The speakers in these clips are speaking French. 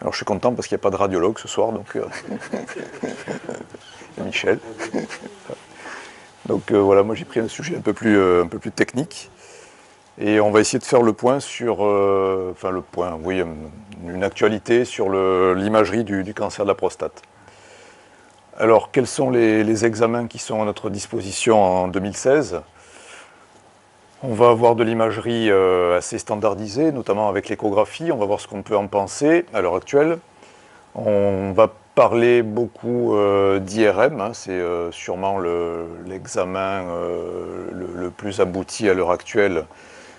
Alors je suis content parce qu'il n'y a pas de radiologue ce soir, donc Michel. Donc voilà, moi j'ai pris un sujet un peu plus technique. Et on va essayer de faire le point sur, une actualité sur l'imagerie du cancer de la prostate. Alors, quels sont les examens qui sont à notre disposition en 2016 ? On va avoir de l'imagerie assez standardisée, notamment avec l'échographie. On va voir ce qu'on peut en penser à l'heure actuelle. On va parler beaucoup d'IRM, hein, c'est sûrement l'examen le plus abouti à l'heure actuelle.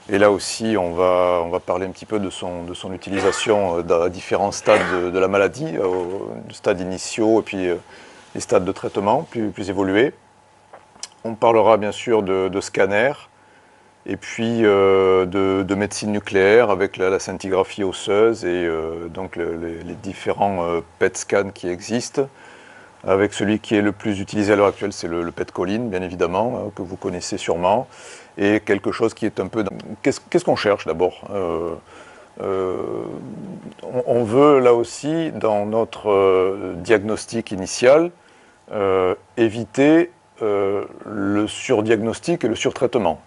Et là aussi, on va parler un petit peu de son utilisation à différents stades de la maladie, stades initiaux et puis les stades de traitement plus évolués. On parlera bien sûr de scanner et puis de médecine nucléaire avec la scintigraphie osseuse et donc les différents PET scans qui existent. Avec celui qui est le plus utilisé à l'heure actuelle, c'est le PET choline, bien évidemment, hein, que vous connaissez sûrement. Et quelque chose qui est un peu... Qu'est-ce qu'on cherche d'abord ? On veut là aussi, dans notre diagnostic initial, éviter le surdiagnostic et le surtraitement.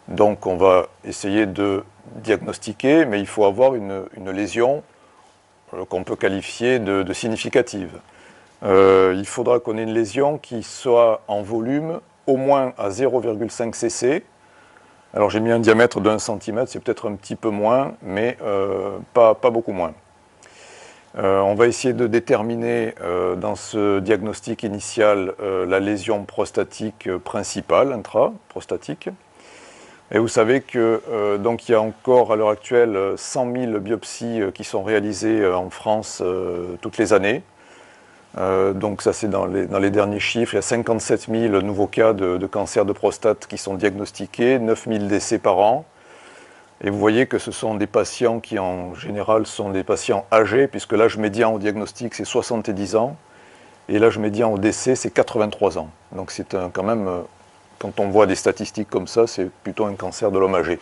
Donc on va essayer de diagnostiquer, mais il faut avoir une lésion qu'on peut qualifier de significative. Il faudra qu'on ait une lésion qui soit en volume au moins à 0,5 cc. Alors j'ai mis un diamètre de 1 cm, c'est peut-être un petit peu moins, mais pas beaucoup moins. On va essayer de déterminer dans ce diagnostic initial la lésion prostatique principale, intraprostatique. Et vous savez que donc il y a encore à l'heure actuelle 100 000 biopsies qui sont réalisées en France toutes les années. Donc ça c'est dans les derniers chiffres, il y a 57 000 nouveaux cas de cancer de prostate qui sont diagnostiqués, 9 000 décès par an. Et vous voyez que ce sont des patients qui en général sont des patients âgés, puisque l'âge médian au diagnostic c'est 70 ans, et l'âge médian au décès c'est 83 ans. Donc c'est quand même, quand on voit des statistiques comme ça, c'est plutôt un cancer de l'homme âgé.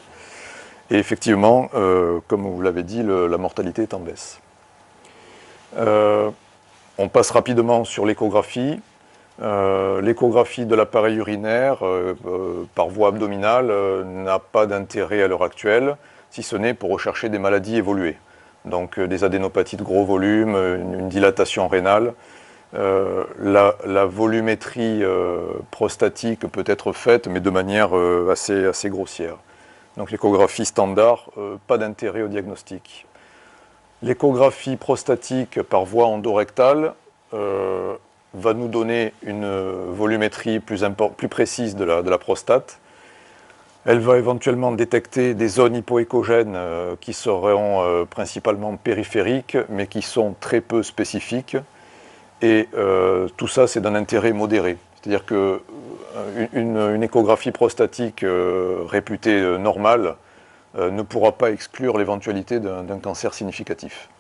Et effectivement, comme vous l'avez dit, la mortalité est en baisse. On passe rapidement sur l'échographie. L'échographie de l'appareil urinaire par voie abdominale n'a pas d'intérêt à l'heure actuelle, si ce n'est pour rechercher des maladies évoluées. Donc des adénopathies de gros volume, une dilatation rénale. La volumétrie prostatique peut être faite, mais de manière assez grossière. Donc l'échographie standard, pas d'intérêt au diagnostic. L'échographie prostatique par voie endorectale va nous donner une volumétrie plus précise de la prostate. Elle va éventuellement détecter des zones hypoéchogènes qui seront principalement périphériques, mais qui sont très peu spécifiques. Et tout ça, c'est d'un intérêt modéré. C'est-à-dire qu'une échographie prostatique réputée normale ne pourra pas exclure l'éventualité d'un cancer significatif.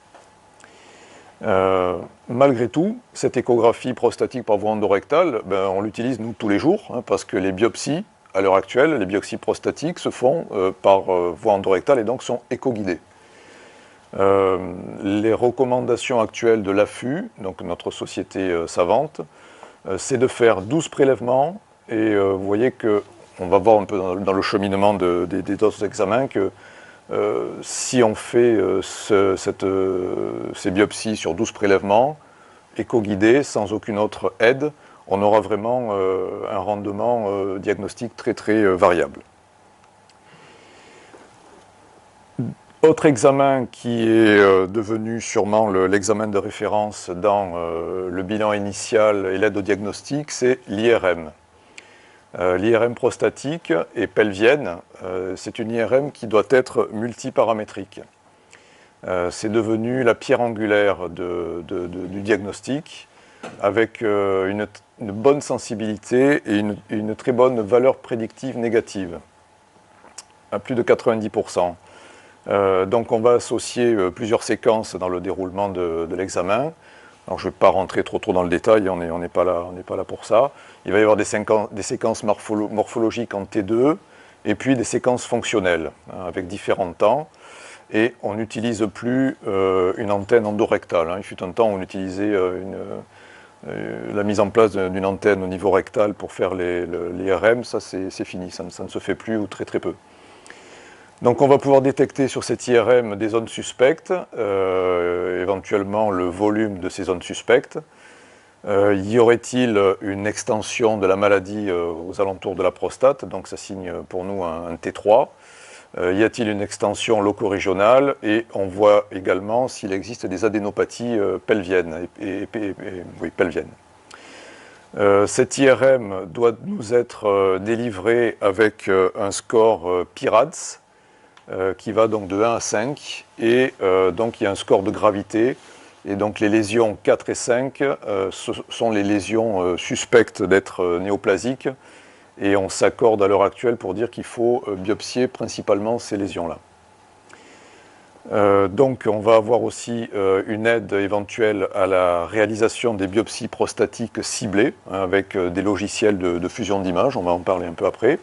Malgré tout, cette échographie prostatique par voie endorectale, on l'utilise nous tous les jours, hein, parce que les biopsies, à l'heure actuelle, les biopsies prostatiques se font par voie endorectale et donc sont écho-guidées. Les recommandations actuelles de l'AFU, donc notre société savante, c'est de faire 12 prélèvements, et vous voyez que on va voir un peu dans le cheminement des autres examens que si on fait ces biopsies sur 12 prélèvements, éco-guidés, sans aucune autre aide, on aura vraiment un rendement diagnostique très variable. Autre examen qui est devenu sûrement l'examen de référence dans le bilan initial et l'aide au diagnostic, c'est l'IRM. L'IRM prostatique et pelvienne, c'est une IRM qui doit être multiparamétrique. C'est devenu la pierre angulaire du diagnostic, avec une bonne sensibilité et une très bonne valeur prédictive négative, à plus de 90%. Donc on va associer plusieurs séquences dans le déroulement de l'examen. Alors je ne vais pas rentrer trop dans le détail, on n'est pas là pour ça. Il va y avoir des séquences morphologiques en T2 et puis des séquences fonctionnelles avec différents temps. et on n'utilise plus une antenne endorectale. Il fut un temps où on utilisait la mise en place d'une antenne au niveau rectal pour faire l'IRM, ça c'est fini, ça ne se fait plus ou très très peu. Donc on va pouvoir détecter sur cette IRM des zones suspectes, éventuellement le volume de ces zones suspectes. Y aurait-il une extension de la maladie aux alentours de la prostate? Donc ça signe pour nous un T3. Y a-t-il une extension locorégionale? Et on voit également s'il existe des adénopathies pelviennes. Oui, pelviennes. Cette IRM doit nous être délivrée avec un score PIRADS qui va donc de 1 à 5, et donc il y a un score de gravité, et donc les lésions 4 et 5 ce sont les lésions suspectes d'être néoplasiques, et on s'accorde à l'heure actuelle pour dire qu'il faut biopsier principalement ces lésions-là. Donc on va avoir aussi une aide éventuelle à la réalisation des biopsies prostatiques ciblées, avec des logiciels de fusion d'images, on va en parler un peu après.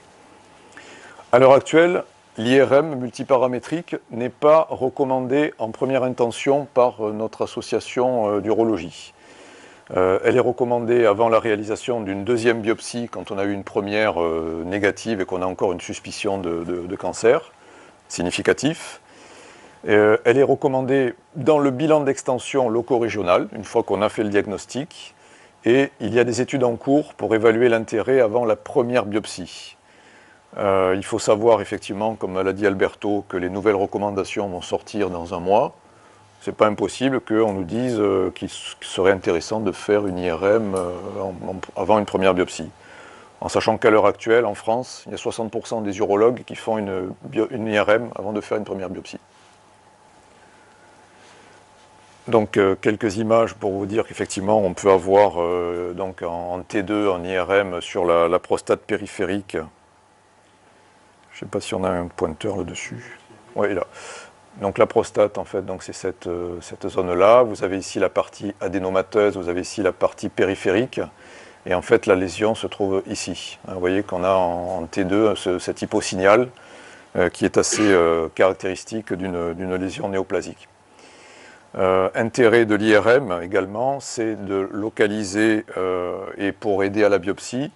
À l'heure actuelle, l'IRM multiparamétrique n'est pas recommandée en première intention par notre association d'urologie. Elle est recommandée avant la réalisation d'une deuxième biopsie quand on a eu une première négative et qu'on a encore une suspicion de cancer significatif. Elle est recommandée dans le bilan d'extension locorégional, une fois qu'on a fait le diagnostic, et il y a des études en cours pour évaluer l'intérêt avant la première biopsie. Il faut savoir effectivement, comme l'a dit Alberto, que les nouvelles recommandations vont sortir dans un mois. Ce n'est pas impossible qu'on nous dise qu'il serait intéressant de faire une IRM avant une première biopsie. En sachant qu'à l'heure actuelle, en France, il y a 60% des urologues qui font une IRM avant de faire une première biopsie. Donc quelques images pour vous dire qu'effectivement on peut avoir donc en T2, en IRM, sur la prostate périphérique. Je ne sais pas si on a un pointeur là-dessus. Oui, là. Donc la prostate, en fait, c'est cette zone-là. Vous avez ici la partie adénomateuse, vous avez ici la partie périphérique. Et en fait, la lésion se trouve ici. Vous voyez qu'on a en T2 cet hyposignal qui est assez caractéristique d'une lésion néoplasique. Intérêt de l'IRM également, c'est de localiser, et pour aider à la biopsie,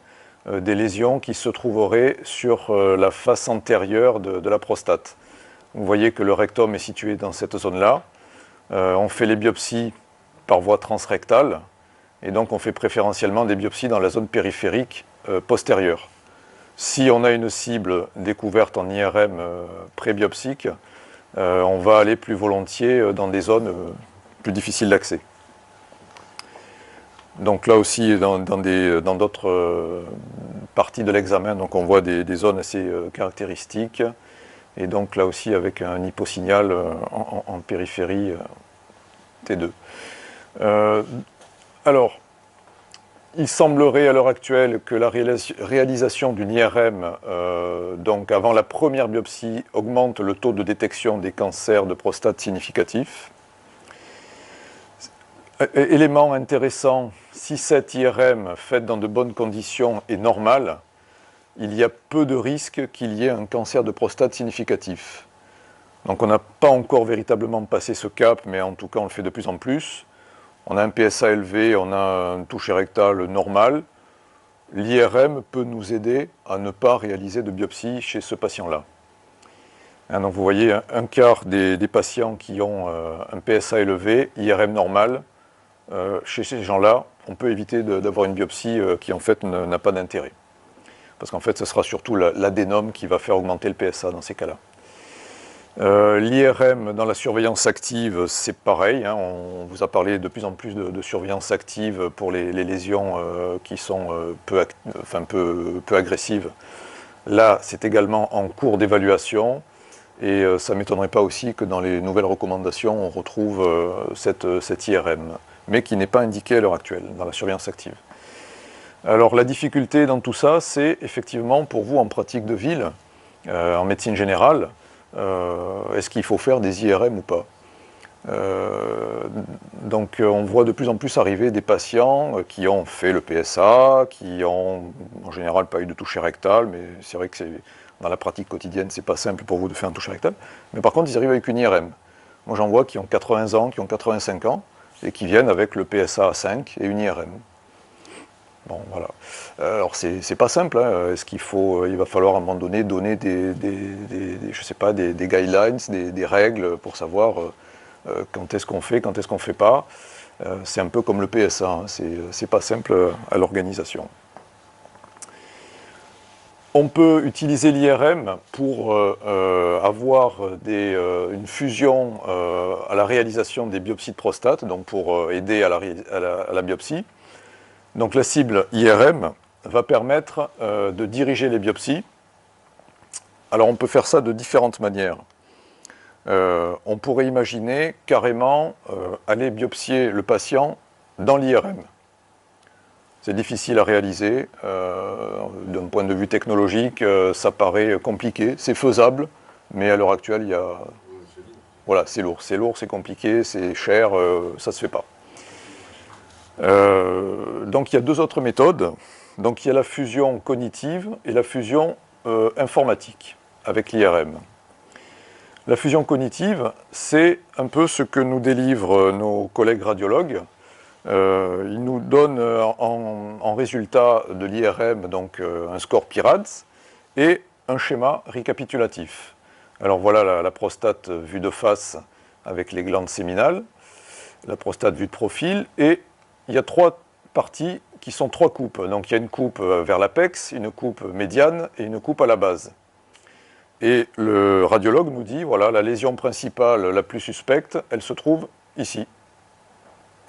des lésions qui se trouveraient sur la face antérieure de la prostate. Vous voyez que le rectum est situé dans cette zone-là. On fait les biopsies par voie transrectale, et donc on fait préférentiellement des biopsies dans la zone périphérique postérieure. Si on a une cible découverte en IRM pré-biopsique, on va aller plus volontiers dans des zones plus difficiles d'accès. Donc là aussi, dans d'autres parties de l'examen, on voit des zones assez caractéristiques, et donc là aussi avec un hyposignal en périphérie T2. Alors, il semblerait à l'heure actuelle que la réalisation d'une IRM, donc avant la première biopsie, augmente le taux de détection des cancers de prostate significatifs. Élément intéressant, si cette IRM faite dans de bonnes conditions est normale, il y a peu de risques qu'il y ait un cancer de prostate significatif. Donc on n'a pas encore véritablement passé ce cap, mais en tout cas on le fait de plus en plus. On a un PSA élevé, on a un toucher rectal normal. L'IRM peut nous aider à ne pas réaliser de biopsie chez ce patient-là. Donc vous voyez, un quart des patients qui ont un PSA élevé, IRM normal, chez ces gens-là, on peut éviter d'avoir une biopsie qui en fait n'a pas d'intérêt. Parce qu'en fait, ce sera surtout l'adénome qui va faire augmenter le PSA dans ces cas-là. L'IRM dans la surveillance active, c'est pareil. On vous a parlé de plus en plus de surveillance active pour les lésions qui sont peu agressives. Là, c'est également en cours d'évaluation. Et ça ne m'étonnerait pas aussi que dans les nouvelles recommandations, on retrouve cette IRM, mais qui n'est pas indiquée à l'heure actuelle dans la surveillance active. Alors la difficulté dans tout ça, c'est effectivement pour vous en pratique de ville, en médecine générale, est-ce qu'il faut faire des IRM ou pas? Donc on voit de plus en plus arriver des patients qui ont fait le PSA, qui ont en général pas eu de toucher rectal, mais c'est vrai que dans la pratique quotidienne, c'est pas simple pour vous de faire un toucher rectal. Mais par contre, ils arrivent avec une IRM. Moi j'en vois qui ont 80 ans, qui ont 85 ans, et qui viennent avec le PSA à 5 et une IRM. Bon, voilà. Alors c'est pas simple, hein. Est-ce il va falloir à un moment donné donner je sais pas, des guidelines, des règles pour savoir quand est-ce qu'on fait, quand est-ce qu'on fait pas. C'est un peu comme le PSA, hein. C'est pas simple à l'organisation. On peut utiliser l'IRM pour avoir une fusion à la réalisation des biopsies de prostate, donc pour aider à la biopsie. Donc la cible IRM va permettre de diriger les biopsies. Alors on peut faire ça de différentes manières. On pourrait imaginer carrément aller biopsier le patient dans l'IRM. C'est difficile à réaliser. D'un point de vue technologique, ça paraît compliqué. C'est faisable, mais à l'heure actuelle, il y a... Voilà, c'est lourd, c'est compliqué, c'est cher, ça ne se fait pas. Donc il y a deux autres méthodes. Donc il y a la fusion cognitive et la fusion informatique avec l'IRM. La fusion cognitive, c'est un peu ce que nous délivrent nos collègues radiologues. Ils nous donnent en résultat de l'IRM donc un score PIRADS et un schéma récapitulatif. Alors voilà la prostate vue de face avec les glandes séminales, la prostate vue de profil, et il y a trois parties qui sont trois coupes. Donc il y a une coupe vers l'apex, une coupe médiane et une coupe à la base. Et le radiologue nous dit, voilà, la lésion principale la plus suspecte, elle se trouve ici.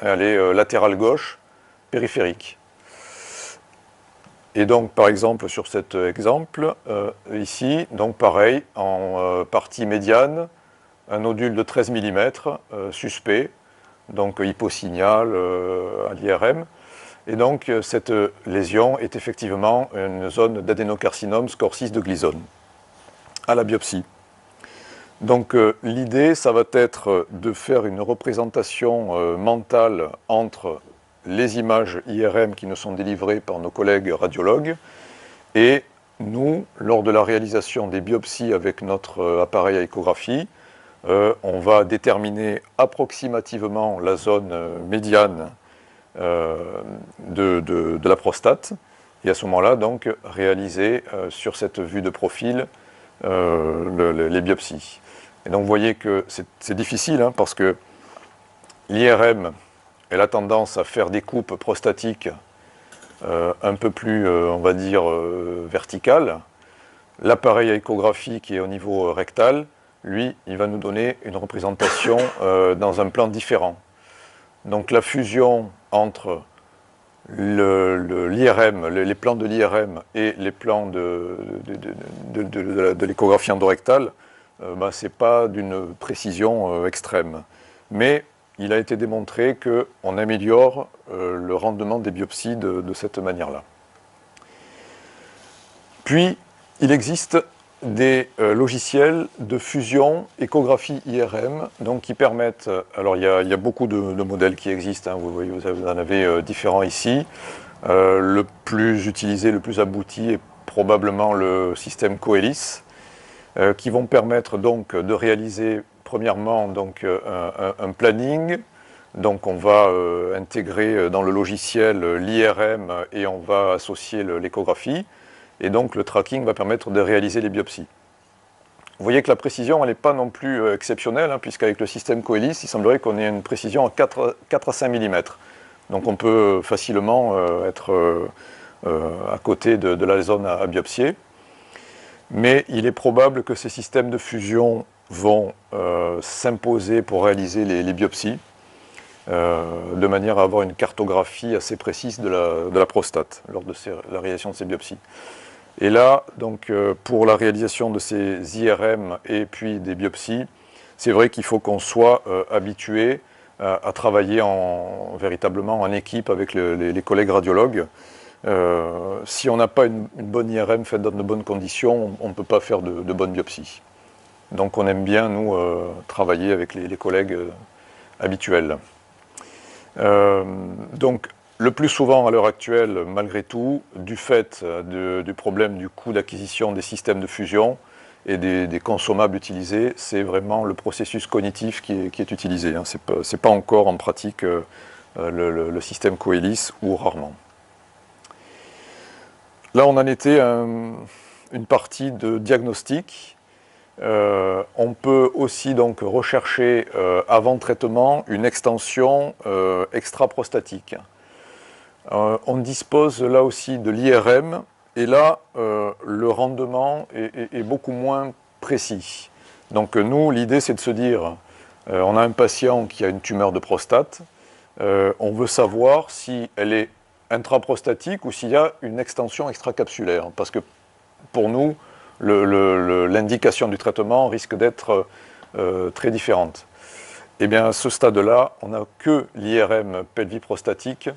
Elle est latérale gauche, périphérique. Et donc, par exemple, sur cet exemple, ici, donc pareil, en partie médiane, un nodule de 13 mm, suspect, donc hyposignal à l'IRM. Et donc, cette lésion est effectivement une zone d'adénocarcinome score 6 de Gleason à la biopsie. Donc l'idée, ça va être de faire une représentation mentale entre les images IRM qui nous sont délivrées par nos collègues radiologues et nous, lors de la réalisation des biopsies avec notre appareil à échographie, on va déterminer approximativement la zone médiane de la prostate et à ce moment-là, donc, réaliser sur cette vue de profil les biopsies. Et donc vous voyez que c'est difficile hein, parce que l'IRM, elle a tendance à faire des coupes prostatiques un peu plus, on va dire, verticales. L'appareil à échographie qui est au niveau rectal, lui, il va nous donner une représentation dans un plan différent. Donc la fusion entre l'IRM, les plans de l'IRM et les plans de l'échographie endorectale, ce n'est pas d'une précision extrême. Mais il a été démontré qu'on améliore le rendement des biopsies de cette manière-là. Puis, il existe des logiciels de fusion échographie IRM donc qui permettent, alors il y a beaucoup de modèles qui existent, hein, vous voyez, vous en avez différents ici. Le plus utilisé, le plus abouti est probablement le système Coelis, qui vont permettre donc de réaliser premièrement donc, un planning. Donc on va intégrer dans le logiciel l'IRM et on va associer l'échographie. Et donc le tracking va permettre de réaliser les biopsies. Vous voyez que la précision, elle n'est pas non plus exceptionnelle, hein, puisqu'avec le système Coelis, il semblerait qu'on ait une précision à 4 à 5 mm. Donc on peut facilement être à côté de la zone à biopsier. Mais il est probable que ces systèmes de fusion vont s'imposer pour réaliser les biopsies, de manière à avoir une cartographie assez précise de la prostate lors de la réalisation de ces biopsies. Et là, donc, pour la réalisation de ces IRM et puis des biopsies, c'est vrai qu'il faut qu'on soit habitué à travailler véritablement en équipe avec les collègues radiologues. Si on n'a pas une bonne IRM faite dans de bonnes conditions, on ne peut pas faire de bonnes biopsies. Donc on aime bien, nous, travailler avec les collègues habituelle. Donc, le plus souvent à l'heure actuelle, malgré tout, du fait du problème du coût d'acquisition des systèmes de fusion et des consommables utilisés, c'est vraiment le processus cognitif qui est utilisé. Hein. Ce n'est pas encore en pratique le système Coelis, ou rarement. Là, on en était à une partie de diagnostic. On peut aussi donc rechercher avant traitement une extension extra-prostatique. On dispose là aussi de l'IRM, et là, le rendement est beaucoup moins précis. Donc nous, l'idée, c'est de se dire, on a un patient qui a une tumeur de prostate, on veut savoir si elle est intraprostatique ou s'il y a une extension extracapsulaire. Parce que pour nous, l'indication du traitement risque d'être très différente. Et bien à ce stade-là, on n'a que l'IRM pelviprostatique,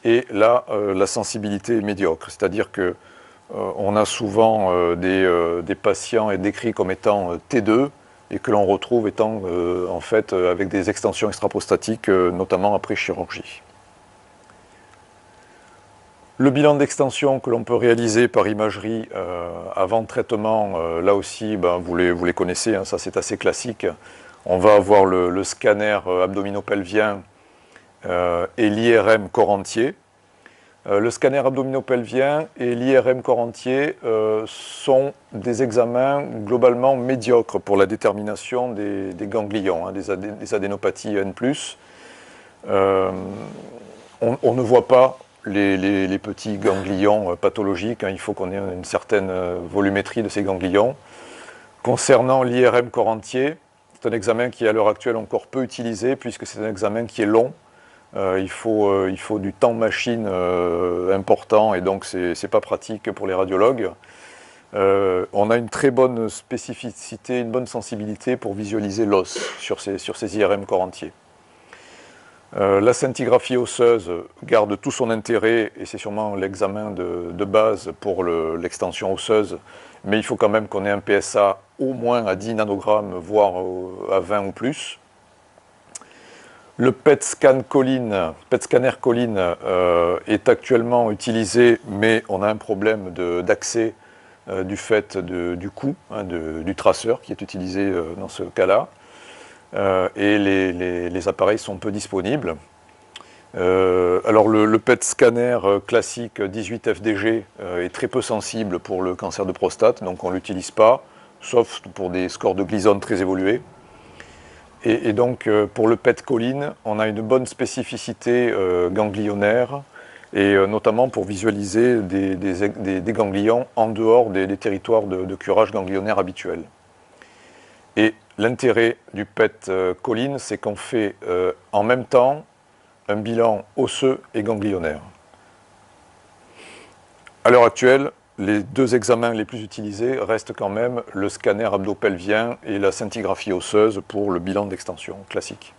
et là, la sensibilité est médiocre. C'est-à-dire que on a souvent des patients décrits comme étant T2, et que l'on retrouve étant en fait avec des extensions extraprostatiques, notamment après chirurgie. Le bilan d'extension que l'on peut réaliser par imagerie avant traitement, là aussi, vous les connaissez, hein, ça c'est assez classique. On va avoir le scanner abdominopelvien et l'IRM corps entier. Le scanner abdominopelvien et l'IRM corps entier sont des examens globalement médiocres pour la détermination des ganglions, hein, des adénopathies N+. On ne voit pas les petits ganglions pathologiques, hein, il faut qu'on ait une certaine volumétrie de ces ganglions. Concernant l'IRM corps entier, c'est un examen qui est à l'heure actuelle encore peu utilisé, puisque c'est un examen qui est long. Il faut du temps machine important, et donc c'est pas pratique pour les radiologues. On a une très bonne spécificité, une bonne sensibilité pour visualiser l'os sur ces IRM corps entier. La scintigraphie osseuse garde tout son intérêt, et c'est sûrement l'examen de base pour l'extension osseuse, mais il faut quand même qu'on ait un PSA au moins à 10 nanogrammes, voire à 20 ou plus. Le PET scanner choline est actuellement utilisé, mais on a un problème d'accès du fait du coût, hein, du traceur qui est utilisé dans ce cas-là. Et les appareils sont peu disponibles. Alors le PET scanner classique 18 FDG est très peu sensible pour le cancer de prostate, donc on ne l'utilise pas, sauf pour des scores de Gleason très évolués. Et donc pour le PET choline, on a une bonne spécificité ganglionnaire, et notamment pour visualiser des ganglions en dehors des territoires de curage ganglionnaire habituels. Et l'intérêt du PET choline, c'est qu'on fait en même temps un bilan osseux et ganglionnaire. À l'heure actuelle, les deux examens les plus utilisés restent quand même le scanner abdo-pelvien et la scintigraphie osseuse pour le bilan d'extension classique.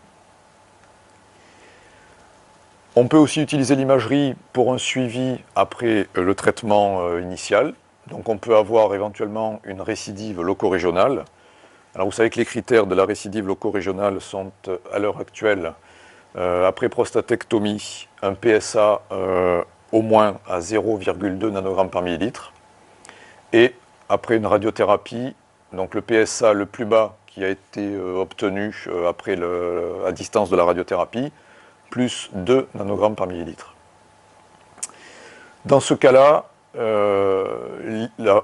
On peut aussi utiliser l'imagerie pour un suivi après le traitement initial. Donc on peut avoir éventuellement une récidive loco-régionale. Alors vous savez que les critères de la récidive loco-régionale sont à l'heure actuelle, après prostatectomie, un PSA au moins à 0,2 nanogrammes par millilitre. Et après une radiothérapie, donc le PSA le plus bas qui a été obtenu à distance de la radiothérapie, plus 2 nanogrammes par millilitre. Dans ce cas-là,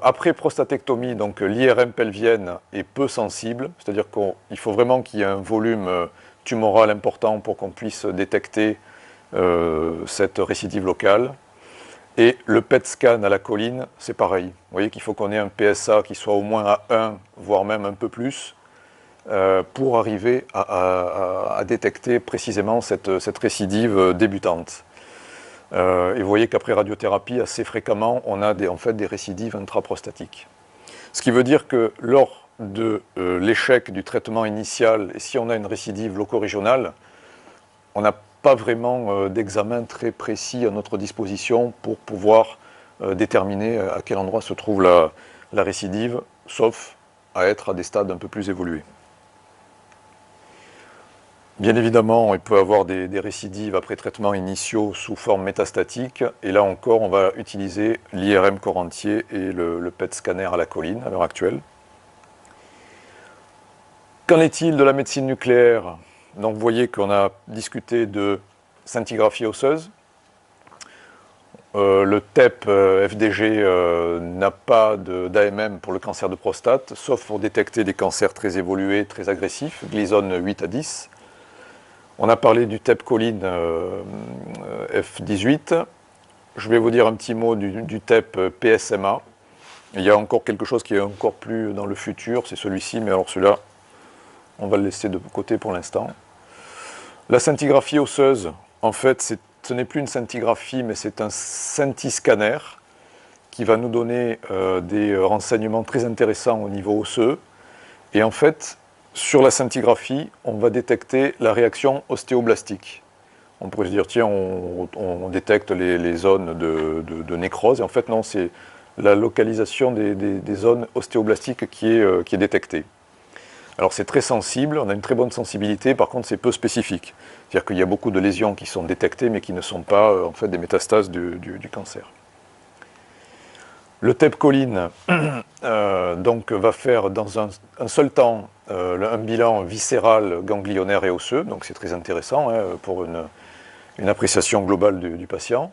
après prostatectomie, donc l'IRM pelvienne est peu sensible, c'est-à-dire qu'il faut vraiment qu'il y ait un volume tumoral important pour qu'on puisse détecter cette récidive locale. Et le PET scan à la choline, c'est pareil. Vous voyez qu'il faut qu'on ait un PSA qui soit au moins à 1, voire même un peu plus, pour arriver à détecter précisément cette récidive débutante. Et vous voyez qu'après radiothérapie, assez fréquemment, on a en fait des récidives intraprostatiques. Ce qui veut dire que lors de l'échec du traitement initial, et si on a une récidive loco-régionale, on n'a pas vraiment d'examen très précis à notre disposition pour pouvoir déterminer à quel endroit se trouve la récidive, sauf à être à des stades un peu plus évolués. Bien évidemment, il peut y avoir des récidives après traitements initiaux sous forme métastatique. Et là encore, on va utiliser l'IRM corps entier et le PET scanner à la colline à l'heure actuelle. Qu'en est-il de la médecine nucléaire? Donc vous voyez qu'on a discuté de scintigraphie osseuse. Le TEP FDG n'a pas d'AMM pour le cancer de prostate, sauf pour détecter des cancers très évolués, très agressifs, Gleason 8 à 10. On a parlé du TEP choline F18. Je vais vous dire un petit mot du TEP PSMA. Il y a encore quelque chose qui est encore plus dans le futur, c'est celui-ci, mais alors celui-là, on va le laisser de côté pour l'instant. La scintigraphie osseuse, en fait, ce n'est plus une scintigraphie, mais c'est un scintiscanner qui va nous donner des renseignements très intéressants au niveau osseux. Et en fait, sur la scintigraphie, on va détecter la réaction ostéoblastique. On pourrait se dire, tiens, on détecte les zones de nécrose. Et en fait, non, c'est la localisation des zones ostéoblastiques qui est détectée. Alors c'est très sensible, on a une très bonne sensibilité, par contre c'est peu spécifique. C'est-à-dire qu'il y a beaucoup de lésions qui sont détectées, mais qui ne sont pas en fait des métastases du cancer. Le TEP choline donc, va faire dans un seul temps un bilan viscéral, ganglionnaire et osseux, donc c'est très intéressant hein, pour une appréciation globale du patient.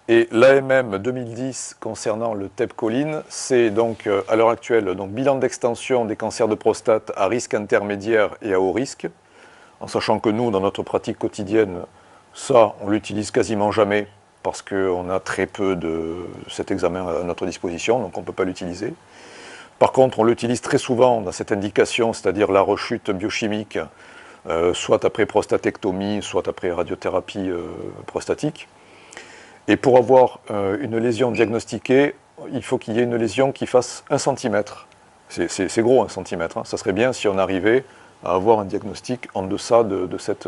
Et l'AMM 2010 concernant le TEP choline, c'est donc à l'heure actuelle donc, bilan d'extension des cancers de prostate à risque intermédiaire et à haut risque, en sachant que nous, dans notre pratique quotidienne, ça, on l'utilise quasiment jamais parce qu'on a très peu de cet examen à notre disposition, donc on ne peut pas l'utiliser. Par contre, on l'utilise très souvent dans cette indication, c'est-à-dire la rechute biochimique, soit après prostatectomie, soit après radiothérapie prostatique. Et pour avoir une lésion diagnostiquée, il faut qu'il y ait une lésion qui fasse 1 cm. C'est gros 1 cm. Hein. Ça serait bien si on arrivait à avoir un diagnostic en deçà de cette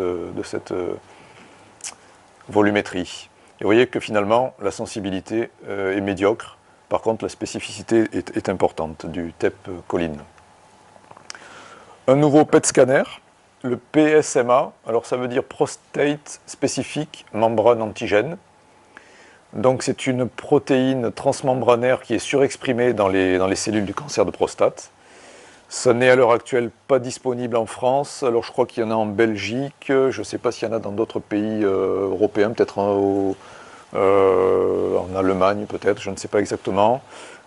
volumétrie. Et vous voyez que finalement, la sensibilité est médiocre. Par contre, la spécificité est importante du TEP choline. Un nouveau PET scanner, le PSMA. Alors ça veut dire Prostate Specific Membrane Antigène. Donc c'est une protéine transmembranaire qui est surexprimée dans les cellules du cancer de prostate. Ça n'est à l'heure actuelle pas disponible en France. Alors je crois qu'il y en a en Belgique, je ne sais pas s'il y en a dans d'autres pays européens, peut-être en Allemagne peut-être, je ne sais pas exactement.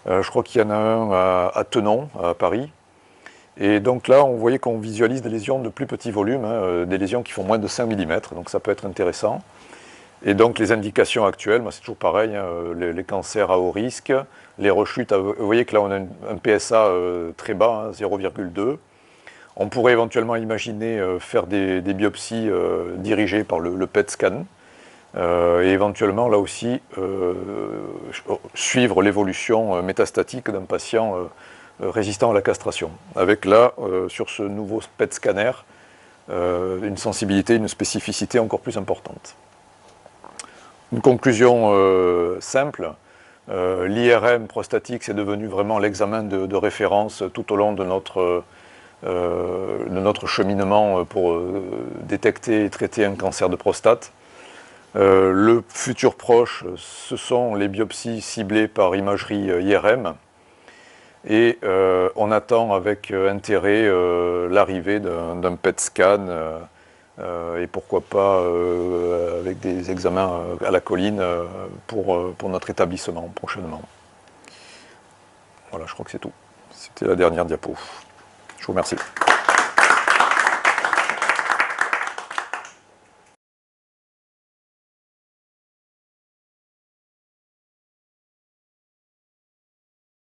Je crois qu'il y en a un à Tenon, à Paris. Et donc là, on voyait qu'on visualise des lésions de plus petit volume, hein, des lésions qui font moins de 5 mm, donc ça peut être intéressant. Et donc les indications actuelles, c'est toujours pareil, hein, les cancers à haut risque, les rechutes, vous voyez que là on a un PSA très bas, hein, 0,2. On pourrait éventuellement imaginer faire des biopsies dirigées par le PET scan, et éventuellement là aussi suivre l'évolution métastatique d'un patient résistant à la castration, avec là, sur ce nouveau PET scanner, une sensibilité, une spécificité encore plus importante. Une conclusion simple, l'IRM prostatique c'est devenu vraiment l'examen de référence tout au long de notre cheminement pour détecter et traiter un cancer de prostate. Le futur proche, ce sont les biopsies ciblées par imagerie IRM et on attend avec intérêt l'arrivée d'un PET scan et pourquoi pas avec des examens à la colline pour notre établissement prochainement. Voilà, je crois que c'est tout. C'était la dernière diapo. Je vous remercie.